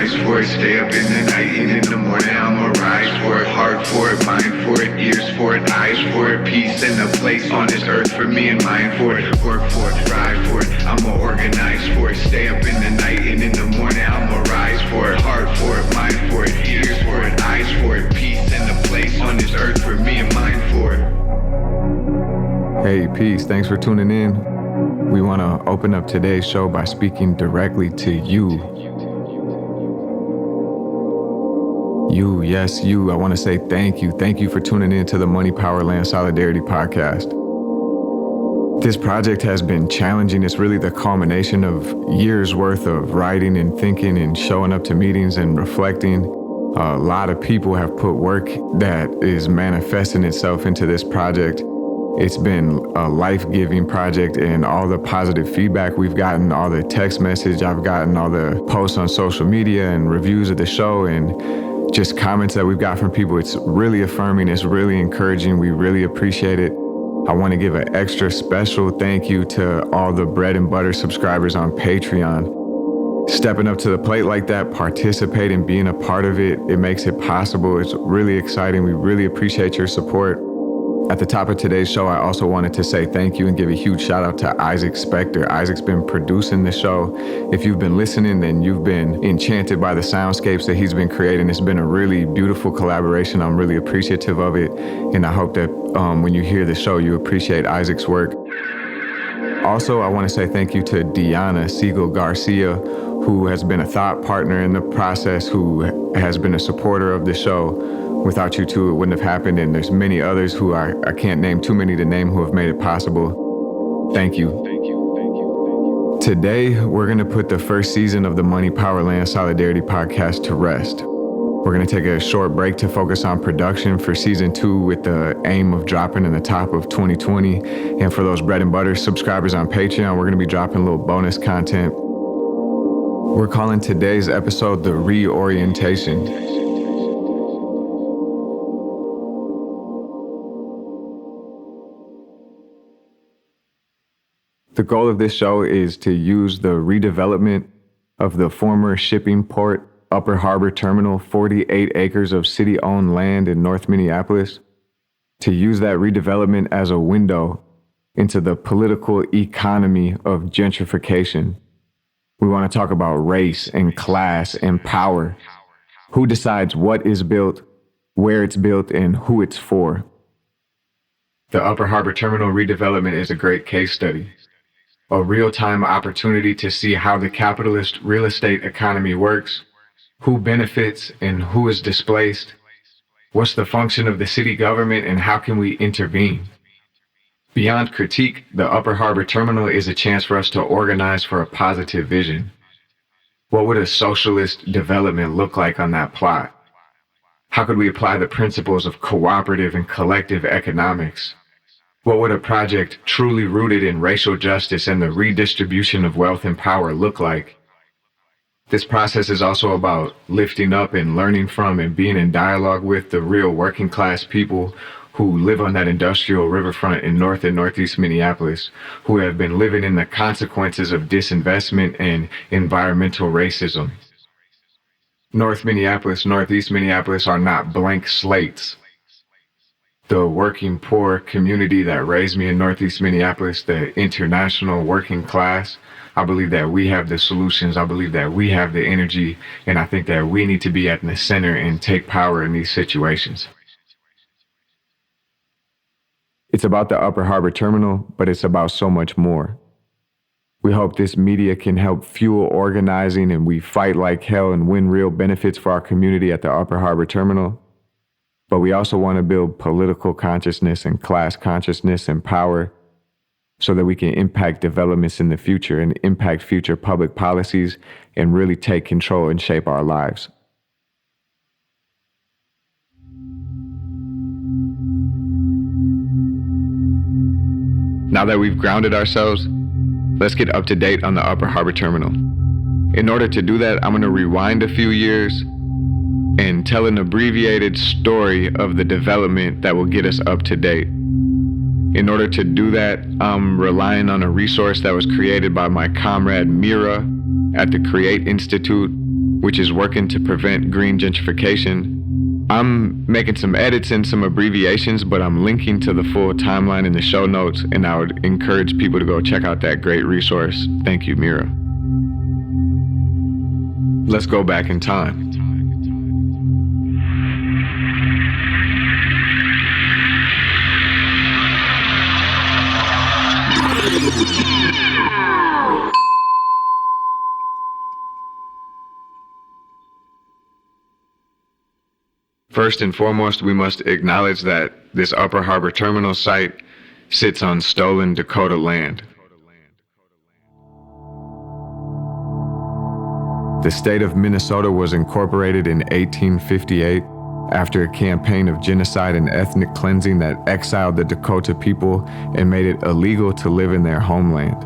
organize for it. Stay up in the night and in the morning I'ma rise for it. Heart for it, mind for it, ears for it, eyes for it. Peace and a place on this earth for me and mine for it. Work for it, strive for it, I'ma organize for it. Stay up in the night and in the morning I'ma rise for it. Heart for it, mind for it, ears for it, eyes for it. Peace and a place on this earth for me and mine for it. Hey, peace. Thanks for tuning in. We want to open up today's show by speaking directly to you. You, yes, you. I want to say thank you. Thank you for tuning in to the Money, Power, Land, Solidarity podcast. This project has been challenging. It's really the culmination of years worth of writing and thinking and showing up to meetings and reflecting. A lot of people have put work that is manifesting itself into this project. It's been a life-giving project, and all the positive feedback we've gotten, all the text message I've gotten, all the posts on social media and reviews of the show, and just comments that we've got from people, it's really affirming, it's really encouraging. We really appreciate it. I want to give an extra special thank you to all the bread and butter subscribers on Patreon. Stepping up to the plate like that, participating, being a part of it, it makes it possible. It's really exciting. We really appreciate your support. At the top of today's show, I also wanted to say thank you and give a huge shout out to Isaac Specktor. Isaac's been producing the show. If you've been listening, then you've been enchanted by the soundscapes that he's been creating. It's been a really beautiful collaboration. I'm really appreciative of it. And I hope that when you hear the show, you appreciate Isaac's work. Also, I want to say thank you to Deanna Siegel Garcia, who has been a thought partner in the process, who has been a supporter of the show. Without you two, it wouldn't have happened. And there's many others who I can't name too many to name who have made it possible. Thank you. Today, we're going to put the first season of the Money, Power, Land, Solidarity podcast to rest. We're going to take a short break to focus on production for season 2 with the aim of dropping in the top of 2020. And for those bread and butter subscribers on Patreon, we're going to be dropping a little bonus content. We're calling today's episode The Reorientation. The goal of this show is to use the redevelopment of the former shipping port Upper Harbor Terminal, 48 acres of city-owned land in North Minneapolis, to use that redevelopment as a window into the political economy of gentrification. We want to talk about race and class and power. Who decides what is built, where it's built, and who it's for? The Upper Harbor Terminal redevelopment is a great case study. A real-time opportunity to see how the capitalist real estate economy works, who benefits and who is displaced, what's the function of the city government, and how can we intervene. Beyond critique, the Upper Harbor Terminal is a chance for us to organize for a positive vision. What would a socialist development look like on that plot? How could we apply the principles of cooperative and collective economics? What would a project truly rooted in racial justice and the redistribution of wealth and power look like? This process is also about lifting up and learning from and being in dialogue with the real working class people who live on that industrial riverfront in North and Northeast Minneapolis, who have been living in the consequences of disinvestment and environmental racism. North Minneapolis, Northeast Minneapolis are not blank slates. The working poor community that raised me in Northeast Minneapolis, the international working class, I believe that we have the solutions. I believe that we have the energy, and I think that we need to be at the center and take power in these situations. It's about the Upper Harbor Terminal, but it's about so much more. We hope this media can help fuel organizing, and we fight like hell and win real benefits for our community at the Upper Harbor Terminal. But we also want to build political consciousness and class consciousness and power so that we can impact developments in the future and impact future public policies and really take control and shape our lives. Now that we've grounded ourselves, let's get up to date on the Upper Harbor Terminal. In order to do that, I'm going to rewind a few years and tell an abbreviated story of the development that will get us up to date. In order to do that, I'm relying on a resource that was created by my comrade Mira at the Create Institute, which is working to prevent green gentrification. I'm making some edits and some abbreviations, but I'm linking to the full timeline in the show notes, and I would encourage people to go check out that great resource. Thank you, Mira. Let's go back in time. First and foremost, we must acknowledge that this Upper Harbor Terminal site sits on stolen Dakota land. The state of Minnesota was incorporated in 1858 after a campaign of genocide and ethnic cleansing that exiled the Dakota people and made it illegal to live in their homeland.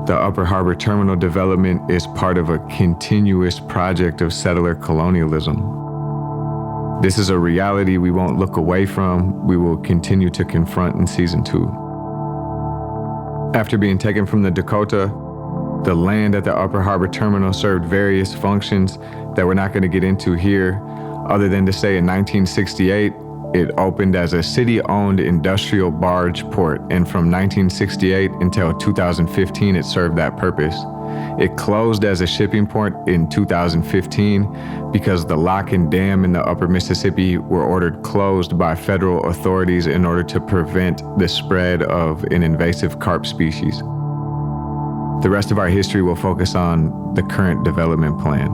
The Upper Harbor Terminal development is part of a continuous project of settler colonialism. This is a reality we won't look away from. We will continue to confront in season 2. After being taken from the Dakota, the land at the Upper Harbor Terminal served various functions that we're not going to get into here, other than to say in 1968, it opened as a city-owned industrial barge port, and from 1968 until 2015, it served that purpose. It closed as a shipping port in 2015 because the lock and dam in the Upper Mississippi were ordered closed by federal authorities in order to prevent the spread of an invasive carp species. The rest of our history will focus on the current development plan.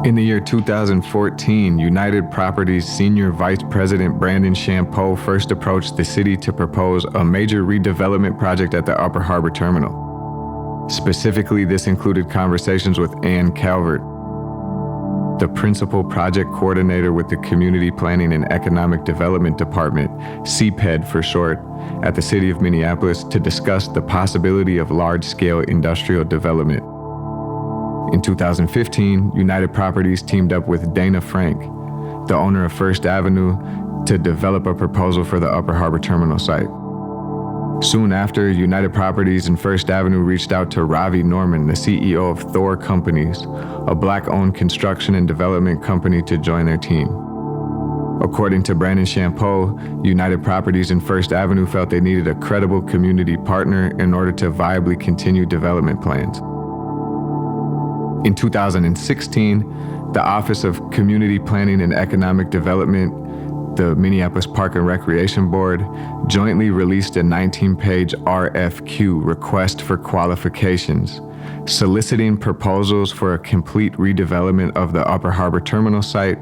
In the year 2014, United Properties Senior Vice President Brandon Champeau first approached the city to propose a major redevelopment project at the Upper Harbor Terminal. Specifically, this included conversations with Ann Calvert, the principal project coordinator with the Community Planning and Economic Development Department, CPED for short, at the City of Minneapolis to discuss the possibility of large-scale industrial development. In 2015, United Properties teamed up with Dana Frank, the owner of First Avenue, to develop a proposal for the Upper Harbor Terminal site. Soon after, United Properties and First Avenue reached out to Ravi Norman, the CEO of Thor Companies, a Black-owned construction and development company, to join their team. According to Brandon Champeau, United Properties and First Avenue felt they needed a credible community partner in order to viably continue development plans. In 2016, the Office of Community Planning and Economic Development, the Minneapolis Park and Recreation Board, jointly released a 19-page RFQ, request for qualifications, soliciting proposals for a complete redevelopment of the Upper Harbor Terminal site.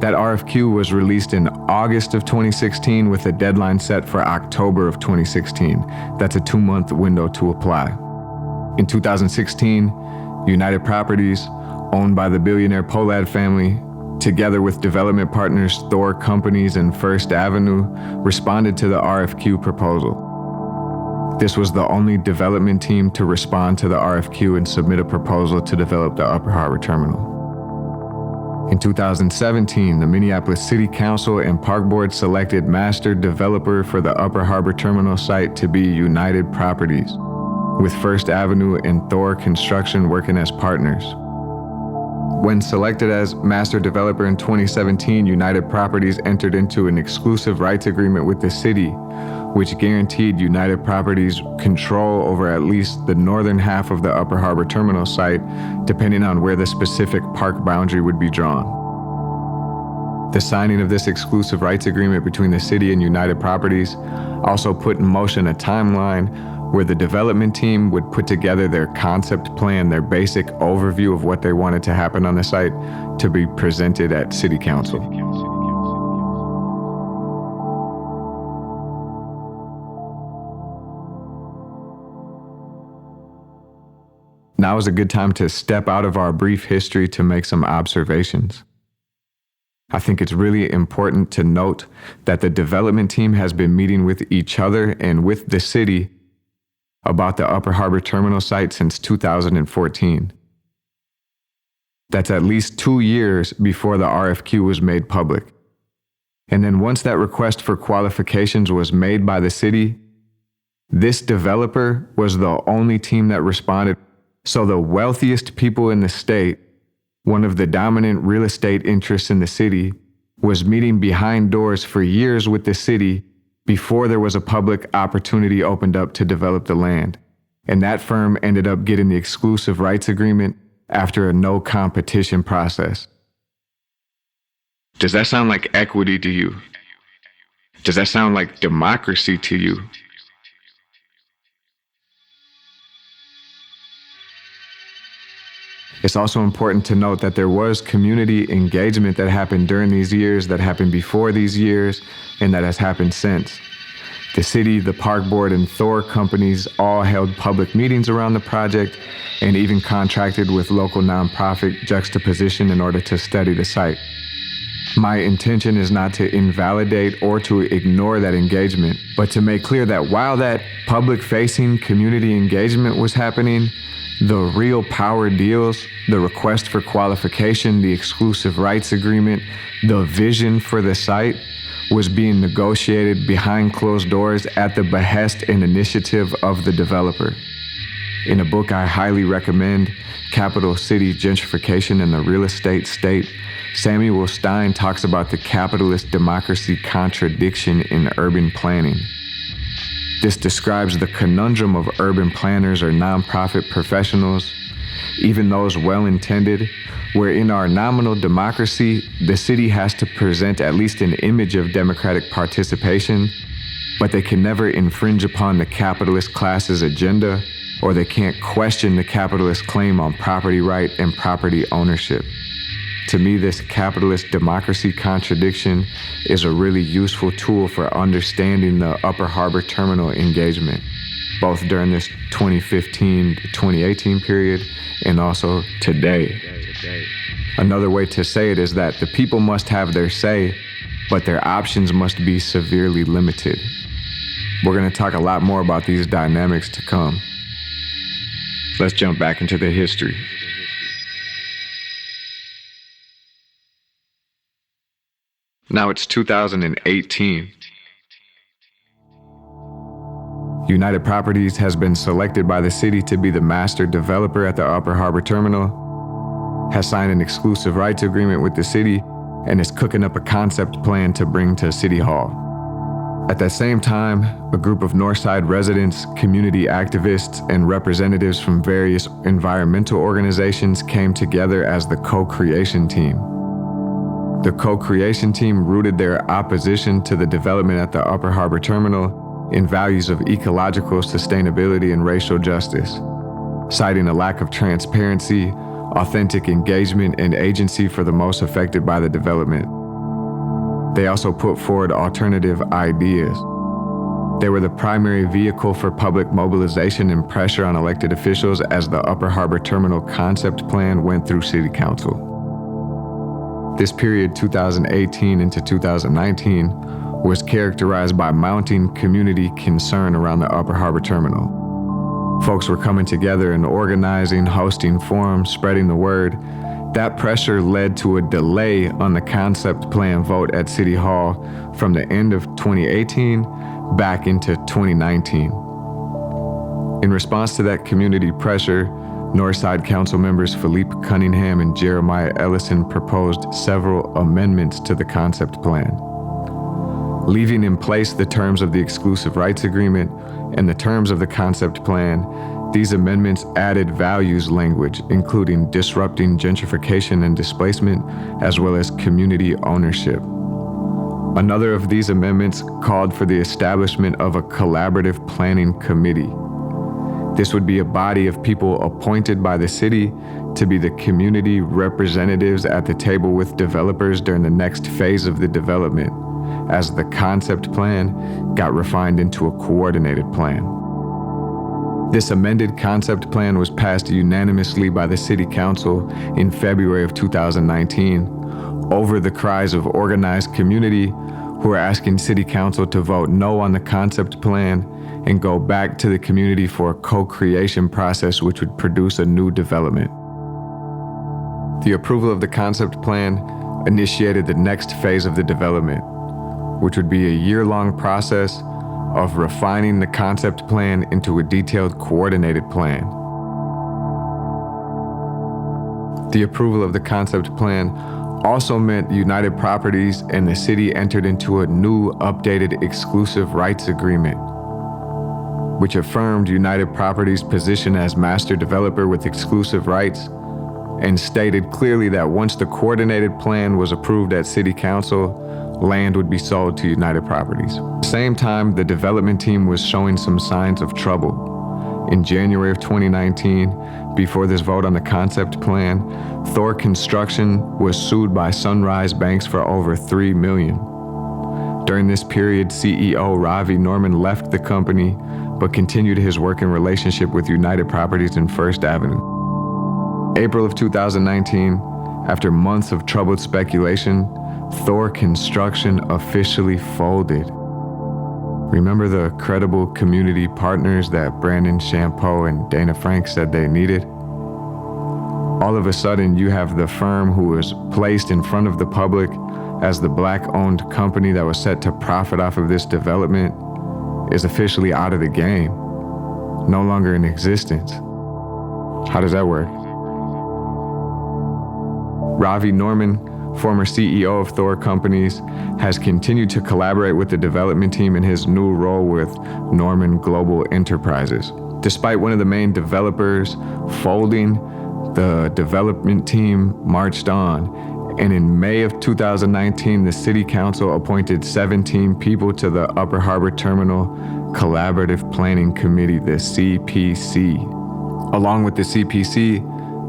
That RFQ was released in August of 2016 with a deadline set for October of 2016. That's a 2-month window to apply. In 2016, United Properties, owned by the billionaire Pohlad family, together with development partners Thor Companies and First Avenue, responded to the RFQ proposal. This was the only development team to respond to the RFQ and submit a proposal to develop the Upper Harbor Terminal. In 2017, the Minneapolis City Council and Park Board selected master developer for the Upper Harbor Terminal site to be United Properties, with First Avenue and Thor Construction working as partners. When selected as master developer in 2017, United Properties entered into an exclusive rights agreement with the city, which guaranteed United Properties control over at least the northern half of the Upper Harbor Terminal site, depending on where the specific park boundary would be drawn. The signing of this exclusive rights agreement between the city and United Properties also put in motion a timeline where the development team would put together their concept plan, their basic overview of what they wanted to happen on the site, to be presented at City Council. Now is a good time to step out of our brief history to make some observations. I think it's really important to note that the development team has been meeting with each other and with the city about the Upper Harbor Terminal site since 2014. That's at least 2 years before the RFQ was made public. And then once that request for qualifications was made by the city, this developer was the only team that responded So the wealthiest people in the state, one of the dominant real estate interests in the city, was meeting behind doors for years with the city before there was a public opportunity opened up to develop the land. And that firm ended up getting the exclusive rights agreement after a no competition process. Does that sound like equity to you? Does that sound like democracy to you? It's also important to note that there was community engagement that happened during these years, that happened before these years, and that has happened since. The city, the park board, and Thor companies all held public meetings around the project and even contracted with local nonprofit Juxtaposition in order to study the site. My intention is not to invalidate or to ignore that engagement, but to make clear that while that public-facing community engagement was happening, the real power deals, the request for qualification, the exclusive rights agreement, the vision for the site was being negotiated behind closed doors at the behest and initiative of the developer. In a book I highly recommend, Capital City Gentrification and the Real Estate State, Samuel Stein talks about the capitalist democracy contradiction in urban planning. This describes the conundrum of urban planners or nonprofit professionals, even those well-intended, where in our nominal democracy, the city has to present at least an image of democratic participation, but they can never infringe upon the capitalist class's agenda, or they can't question the capitalist claim on property right and property ownership. To me, this capitalist democracy contradiction is a really useful tool for understanding the Upper Harbor Terminal engagement, both during this 2015 to 2018 period and also today. Another way to say it is that the people must have their say, but their options must be severely limited. We're going to talk a lot more about these dynamics to come. Let's jump back into the history. Now it's 2018. United Properties has been selected by the city to be the master developer at the Upper Harbor Terminal, has signed an exclusive rights agreement with the city, and is cooking up a concept plan to bring to City Hall. At that same time, a group of Northside residents, community activists, and representatives from various environmental organizations came together as the co-creation team. The co-creation team rooted their opposition to the development at the Upper Harbor Terminal in values of ecological sustainability and racial justice, citing a lack of transparency, authentic engagement, and agency for the most affected by the development. They also put forward alternative ideas. They were the primary vehicle for public mobilization and pressure on elected officials as the Upper Harbor Terminal concept plan went through City Council. This period, 2018 into 2019, was characterized by mounting community concern around the Upper Harbor Terminal. Folks were coming together and organizing, hosting forums, spreading the word. That pressure led to a delay on the concept plan vote at City Hall from the end of 2018 back into 2019. In response to that community pressure, Northside Council members Philippe Cunningham and Jeremiah Ellison proposed several amendments to the concept plan. Leaving in place the terms of the exclusive rights agreement and the terms of the concept plan, these amendments added values language, including disrupting gentrification and displacement, as well as community ownership. Another of these amendments called for the establishment of a collaborative planning committee. This would be a body of people appointed by the city to be the community representatives at the table with developers during the next phase of the development, as the concept plan got refined into a coordinated plan. This amended concept plan was passed unanimously by the City Council in February of 2019 over the cries of organized community who are asking City Council to vote no on the concept plan and go back to the community for a co-creation process which would produce a new development. The approval of the concept plan initiated the next phase of the development, which would be a year-long process of refining the concept plan into a detailed coordinated plan. The approval of the concept plan also meant United Properties and the city entered into a new updated exclusive rights agreement, which affirmed United Properties' position as master developer with exclusive rights and stated clearly that once the coordinated plan was approved at City Council, land would be sold to United Properties. At the same time, the development team was showing some signs of trouble. In January of 2019, before this vote on the concept plan, Thor Construction was sued by Sunrise Banks for over $3 million. During this period, CEO Ravi Norman left the company, but continued his working relationship with United Properties and First Avenue. April of 2019, after months of troubled speculation, Thor Construction officially folded. Remember the credible community partners that Brandon Champeau and Dana Frank said they needed? All of a sudden, you have the firm who was placed in front of the public as the Black-owned company that was set to profit off of this development is officially out of the game, no longer in existence. How does that work? Ravi Norman, former CEO of Thor Companies, has continued to collaborate with the development team in his new role with Norman Global Enterprises. Despite one of the main developers folding, the development team marched on, and in May of 2019, the City Council appointed 17 people to the Upper Harbor Terminal Collaborative Planning Committee, the CPC. Along with the CPC,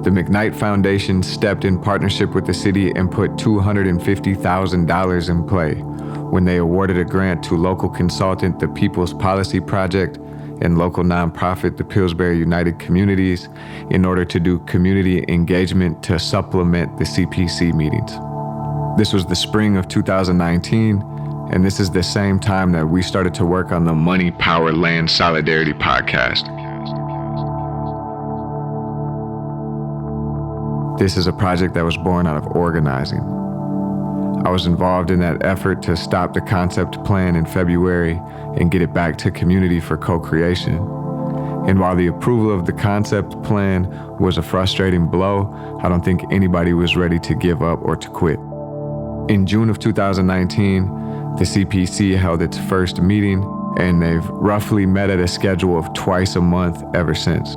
the McKnight Foundation stepped in partnership with the city and put $250,000 in play when they awarded a grant to local consultant, the People's Policy Project, and local nonprofit, the Pillsbury United Communities, in order to do community engagement to supplement the CPC meetings. This was the spring of 2019, and this is the same time that we started to work on the Money, Power, Land, Solidarity podcast. This is a project that was born out of organizing. I was involved in that effort to stop the concept plan in February and get it back to community for co-creation. And while the approval of the concept plan was a frustrating blow, I don't think anybody was ready to give up or to quit. In June of 2019, the CPC held its first meeting, and they've roughly met at a schedule of twice a month ever since.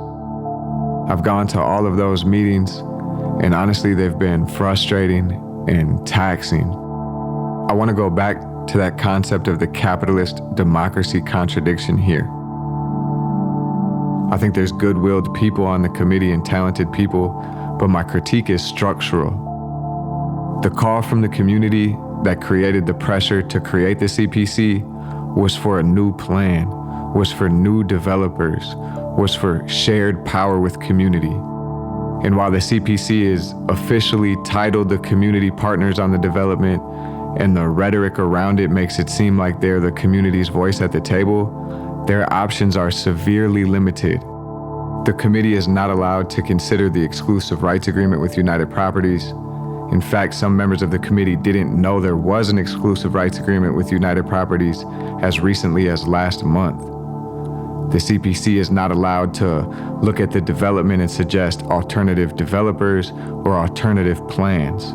I've gone to all of those meetings, and honestly, they've been frustrating and taxing. I want to go back to that concept of the capitalist democracy contradiction here. I think there's good-willed people on the committee and talented people, but my critique is structural. The call from the community that created the pressure to create the CPC was for a new plan, was for new developers, was for shared power with community. And while the CPC is officially titled the community partners on the development, and the rhetoric around it makes it seem like they're the community's voice at the table, their options are severely limited. The committee is not allowed to consider the exclusive rights agreement with United Properties. In fact, some members of the committee didn't know there was an exclusive rights agreement with United Properties as recently as last month. The CPC is not allowed to look at the development and suggest alternative developers or alternative plans.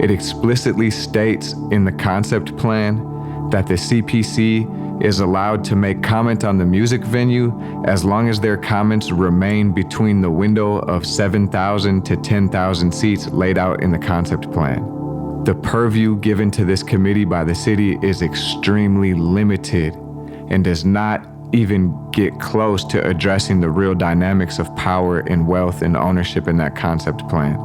It explicitly states in the concept plan that the CPC is allowed to make comment on the music venue as long as their comments remain between the window of 7,000 to 10,000 seats laid out in the concept plan. The purview given to this committee by the city is extremely limited and does not even get close to addressing the real dynamics of power and wealth and ownership in that concept plan.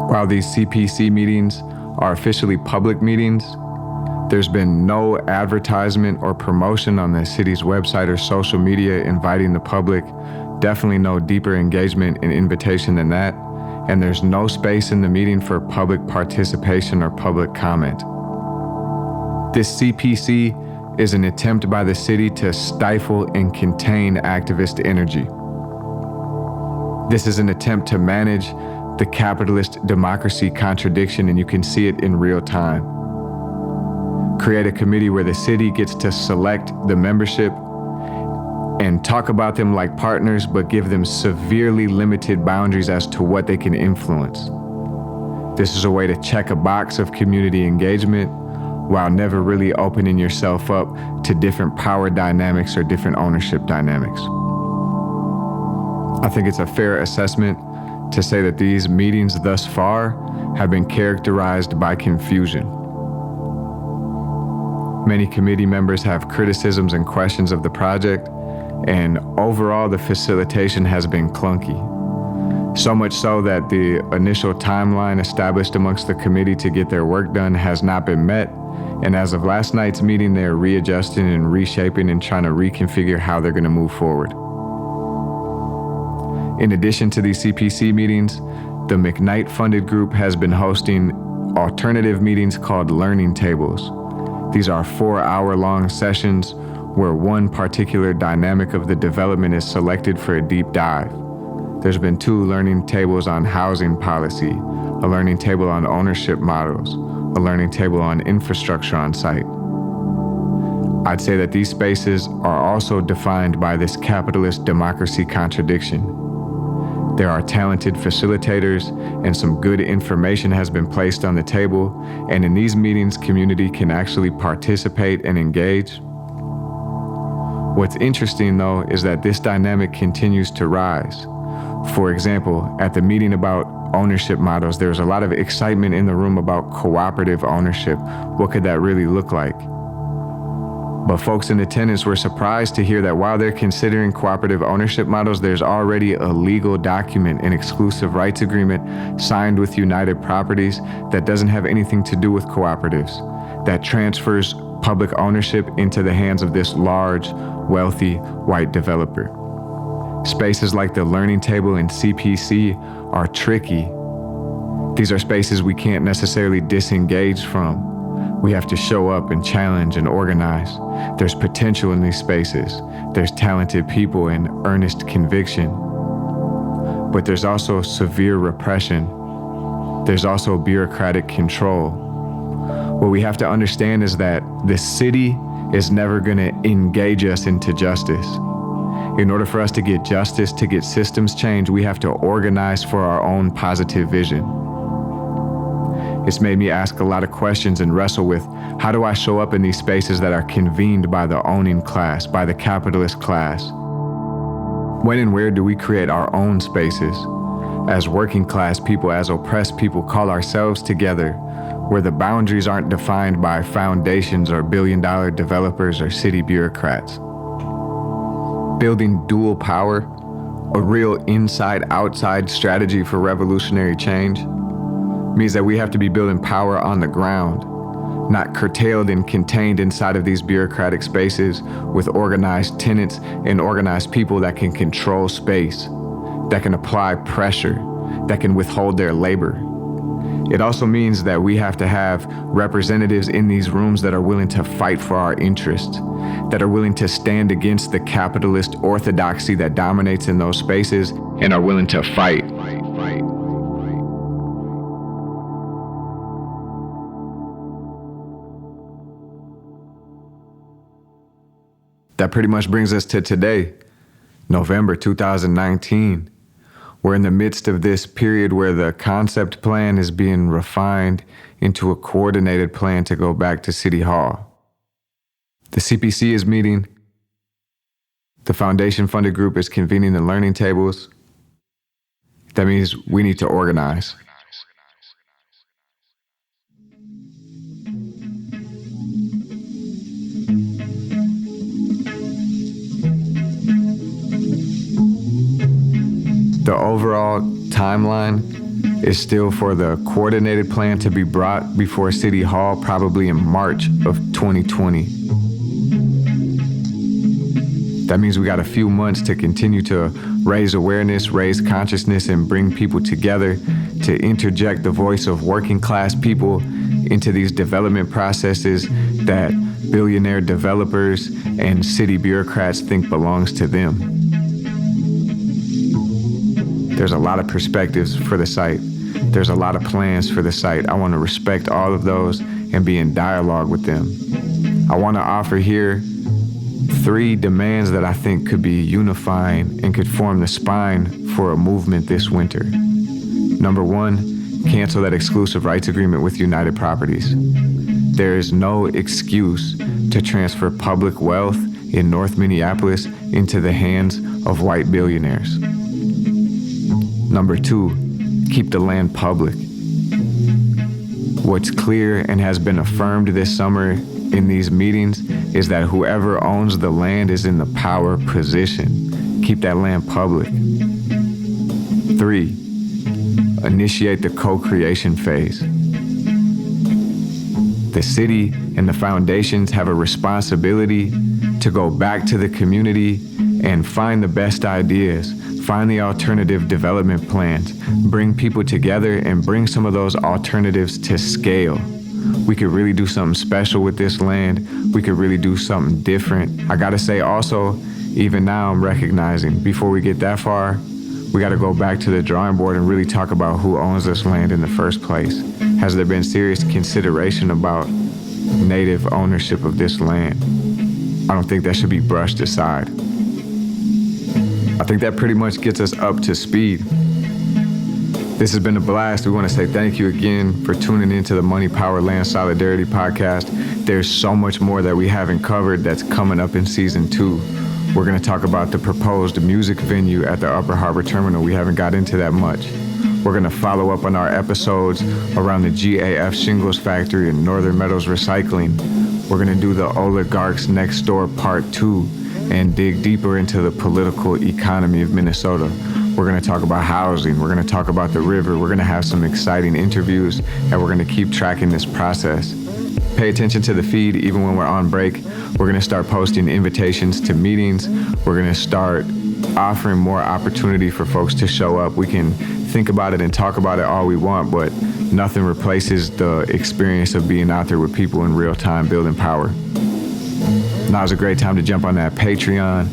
While these CPC meetings are officially public meetings, there's been no advertisement or promotion on the city's website or social media inviting the public, definitely no deeper engagement and invitation than that, and there's no space in the meeting for public participation or public comment. This CPC is an attempt by the city to stifle and contain activist energy. This is an attempt to manage the capitalist democracy contradiction, and you can see it in real time. Create a committee where the city gets to select the membership and talk about them like partners, but give them severely limited boundaries as to what they can influence. This is a way to check a box of community engagement while never really opening yourself up to different power dynamics or different ownership dynamics. I think it's a fair assessment to say that these meetings thus far have been characterized by confusion. Many committee members have criticisms and questions of the project, and overall the facilitation has been clunky. So much so that the initial timeline established amongst the committee to get their work done has not been met, and as of last night's meeting, they're readjusting and reshaping and trying to reconfigure how they're going to move forward. In addition to these CPC meetings, the McKnight-funded group has been hosting alternative meetings called learning tables. These are 4-hour-long sessions where one particular dynamic of the development is selected for a deep dive. There's been 2 learning tables on housing policy, a learning table on ownership models, a learning table on infrastructure on site. I'd say that these spaces are also defined by this capitalist democracy contradiction. There are talented facilitators and some good information has been placed on the table, and in these meetings, community can actually participate and engage. What's interesting though is that this dynamic continues to rise. For example, at the meeting about ownership models, there's a lot of excitement in the room about cooperative ownership. What could that really look like? But folks in attendance were surprised to hear that while they're considering cooperative ownership models, there's already a legal document, an exclusive rights agreement signed with United Properties that doesn't have anything to do with cooperatives, that transfers public ownership into the hands of this large, wealthy, white developer. Spaces like the learning table and CPC are tricky. These are spaces we can't necessarily disengage from. We have to show up and challenge and organize. There's potential in these spaces. There's talented people and earnest conviction. But there's also severe repression. There's also bureaucratic control. What we have to understand is that the city is never going to engage us into justice. In order for us to get justice, to get systems change, we have to organize for our own positive vision. It's made me ask a lot of questions and wrestle with, how do I show up in these spaces that are convened by the owning class, by the capitalist class? When and where do we create our own spaces? As working class people, as oppressed people, call ourselves together, where the boundaries aren't defined by foundations or billion-dollar developers or city bureaucrats. Building dual power, a real inside-outside strategy for revolutionary change, means that we have to be building power on the ground, not curtailed and contained inside of these bureaucratic spaces with organized tenants and organized people that can control space, that can apply pressure, that can withhold their labor. It also means that we have to have representatives in these rooms that are willing to fight for our interests, that are willing to stand against the capitalist orthodoxy that dominates in those spaces and are willing to fight. That pretty much brings us to today, November 2019. We're in the midst of this period where the concept plan is being refined into a coordinated plan to go back to City Hall. The CPC is meeting. The foundation-funded group is convening the learning tables. That means we need to organize. The overall timeline is still for the coordinated plan to be brought before City Hall probably in March of 2020. That means we got a few months to continue to raise awareness, raise consciousness, and bring people together to interject the voice of working class people into these development processes that billionaire developers and city bureaucrats think belongs to them. There's a lot of perspectives for the site. There's a lot of plans for the site. I want to respect all of those and be in dialogue with them. I want to offer here 3 demands that I think could be unifying and could form the spine for a movement this winter. Number 1, cancel that exclusive rights agreement with United Properties. There is no excuse to transfer public wealth in North Minneapolis into the hands of white billionaires. Number 2, keep the land public. What's clear and has been affirmed this summer in these meetings is that whoever owns the land is in the power position. Keep that land public. 3, initiate the co-creation phase. The city and the foundations have a responsibility to go back to the community and find the best ideas, find the alternative development plans, bring people together and bring some of those alternatives to scale. We could really do something special with this land. We could really do something different. I gotta say also, even now I'm recognizing before we get that far, we gotta go back to the drawing board and really talk about who owns this land in the first place. Has there been serious consideration about native ownership of this land? I don't think that should be brushed aside. I think that pretty much gets us up to speed. This has been a blast. We want to say thank you again for tuning into the Money, Power, Land, Solidarity podcast. There's so much more that we haven't covered that's coming up in season 2. We're going to talk about the proposed music venue at the Upper Harbor Terminal. We haven't got into that much. We're going to follow up on our episodes around the GAF Shingles Factory and Northern Meadows Recycling. We're going to do the Oligarchs Next Door Part 2 and dig deeper into the political economy of Minnesota. We're going to talk about housing. We're going to talk about the river. We're going to have some exciting interviews, and we're going to keep tracking this process. Pay attention to the feed even when we're on break. We're going to start posting invitations to meetings. We're going to start offering more opportunity for folks to show up. We can think about it and talk about it all we want, but nothing replaces the experience of being out there with people in real time building power. Now's a great time to jump on that Patreon.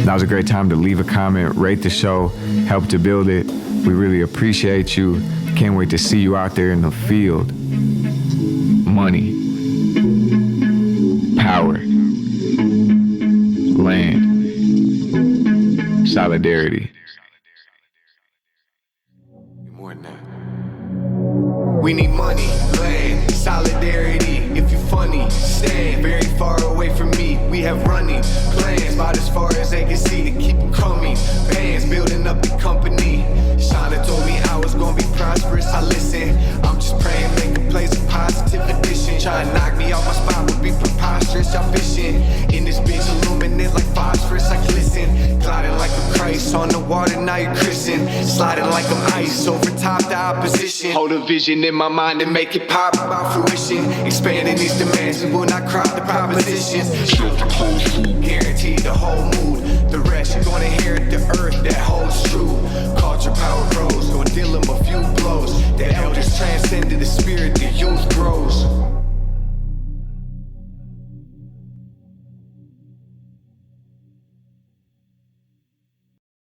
Now's a great time to leave a comment, rate the show, help to build it. We really appreciate you. Can't wait to see you out there in the field. Money, power, land, solidarity. More than that. We need money, land, solidarity. If you're funny, stand very far away from me. We have running plans about as far as they can see to keep them coming. Bands building up the company. Shauna told me I was gonna be prosperous. I listen. I'm just praying, make a place a positive addition. Try to knock me off my spot would be preposterous. Y'all fishing in this bitch, illuminate like phosphorus. I glisten, gliding like a Christ on the water. Now you're christened, sliding like I'm ice over top the opposition. Hold a vision in my mind and make it pop about fruition. Expanding these demands and will not crop the propositions. Guaranteed the whole mood. The rest you're gonna hear it